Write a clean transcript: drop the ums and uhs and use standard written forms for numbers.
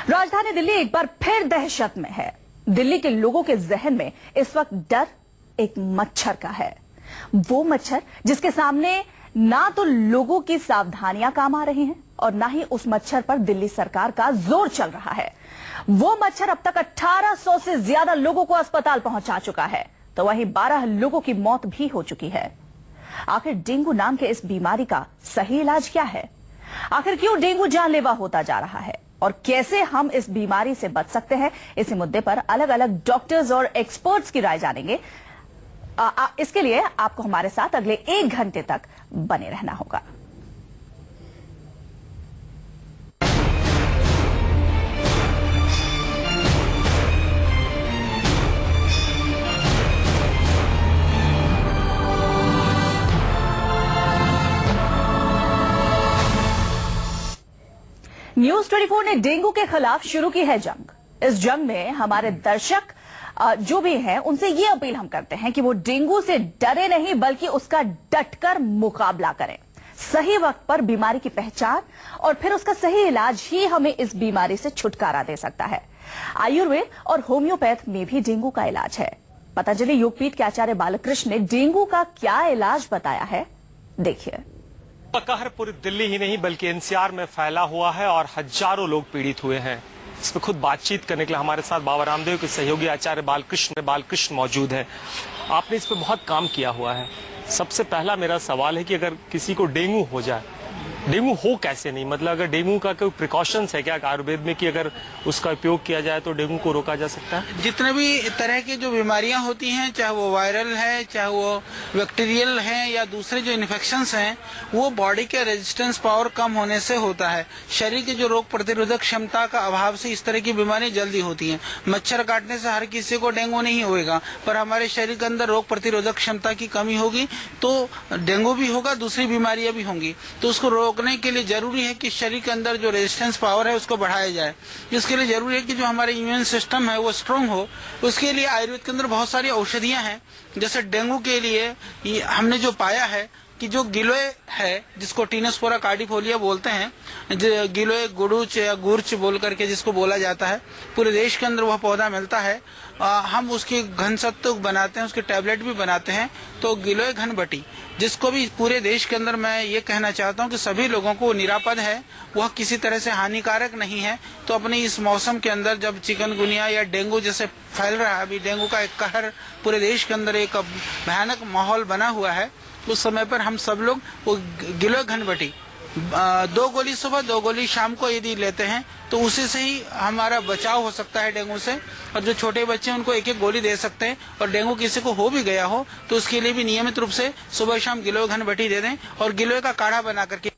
राजधानी दिल्ली एक बार फिर दहशत में है। दिल्ली के लोगों के जहन में इस वक्त डर एक मच्छर का है। वो मच्छर जिसके सामने ना तो लोगों की सावधानियां काम आ रही हैं और ना ही उस मच्छर पर दिल्ली सरकार का जोर चल रहा है। वो मच्छर अब तक 1800 से ज्यादा लोगों को अस्पताल पहुंचा चुका है, तो वहीं 12 लोगों की मौत भी हो चुकी है। आखिर डेंगू नाम के इस बीमारी का सही इलाज क्या है? आखिर क्यों डेंगू जानलेवा होता जा रहा है और कैसे हम इस बीमारी से बच सकते हैं? इसी मुद्दे पर अलग अलग डॉक्टर्स और एक्सपर्ट्स की राय जानेंगे। इसके लिए आपको हमारे साथ अगले 1 घंटे तक बने रहना होगा। न्यूज 24 ने डेंगू के खिलाफ शुरू की है जंग। इस जंग में हमारे दर्शक जो भी हैं उनसे ये अपील हम करते हैं कि वो डेंगू से डरे नहीं बल्कि उसका डटकर मुकाबला करें। सही वक्त पर बीमारी की पहचान और फिर उसका सही इलाज ही हमें इस बीमारी से छुटकारा दे सकता है। आयुर्वेद और होम्योपैथ में भी डेंगू का इलाज है। पतंजलि योगपीठ के आचार्य बालकृष्ण ने डेंगू का क्या इलाज बताया है, देखिए। कहर पूरी दिल्ली ही नहीं बल्कि एनसीआर में फैला हुआ है और हजारों लोग पीड़ित हुए हैं। इस पर खुद बातचीत करने के लिए हमारे साथ बाबा रामदेव के सहयोगी आचार्य बालकृष्ण मौजूद हैं। आपने इस पर बहुत काम किया हुआ है। सबसे पहला मेरा सवाल है कि अगर किसी को डेंगू हो जाए, डेंगू हो कैसे नहीं, मतलब अगर डेंगू का कोई प्रिकॉशंस है क्या आयुर्वेद में कि अगर उसका उपयोग किया जाए तो डेंगू को रोका जा सकता है? जितने भी तरह की जो बीमारियां होती हैं, चाहे वो वायरल है, चाहे वो बैक्टीरियल हैं या दूसरे जो इन्फेक्शंस हैं, वो बॉडी के रेजिस्टेंस पावर कम होने से होता है। शरीर की जो रोग प्रतिरोधक क्षमता का अभाव से इस तरह की बीमारी जल्दी होती है। मच्छर काटने से हर किसी को डेंगू नहीं होएगा, पर हमारे शरीर के अंदर रोग प्रतिरोधक क्षमता की कमी होगी तो डेंगू भी होगा, दूसरी बीमारियां भी होंगी। तो उसको रोकने के लिए जरूरी है कि शरीर के अंदर जो रेजिस्टेंस पावर है उसको बढ़ाया जाए। इसके लिए जरूरी है कि जो हमारे इम्यून सिस्टम है वो स्ट्रांग हो। उसके लिए आयुर्वेद के अंदर बहुत सारी औषधियां हैं। जैसे डेंगू के लिए हमने जो पाया है कि जो गिलोय है, जिसको टीनोस्पोरा कार्डिफोलिया बोलते हैं, गिलोय गुड़ुच या गुर्च बोल करके जिसको बोला जाता है, पूरे देश के अंदर वह पौधा मिलता है। हम उसकी घन सत्व बनाते हैं, उसके टैबलेट भी बनाते हैं। तो गिलोय घन बटी, जिसको भी पूरे देश के अंदर मैं ये कहना चाहता हूँ कि सभी लोगों को निरापद है, वह किसी तरह से हानिकारक नहीं है। तो अपने इस मौसम के अंदर जब चिकनगुनिया या डेंगू जैसे फैल रहा है, अभी डेंगू का एक कहर पूरे देश के अंदर एक भयानक माहौल बना हुआ है, उस समय पर हम सब लोग वो गिलोय घन बटी 2 गोली सुबह 2 गोली शाम को यदि लेते हैं तो उसी से ही हमारा बचाव हो सकता है डेंगू से। और जो छोटे बच्चे हैं उनको 1-1 गोली दे सकते हैं। और डेंगू किसी को हो भी गया हो तो उसके लिए भी नियमित रूप से सुबह शाम गिलोय घन बटी दे दें और गिलोय का काढ़ा बना करके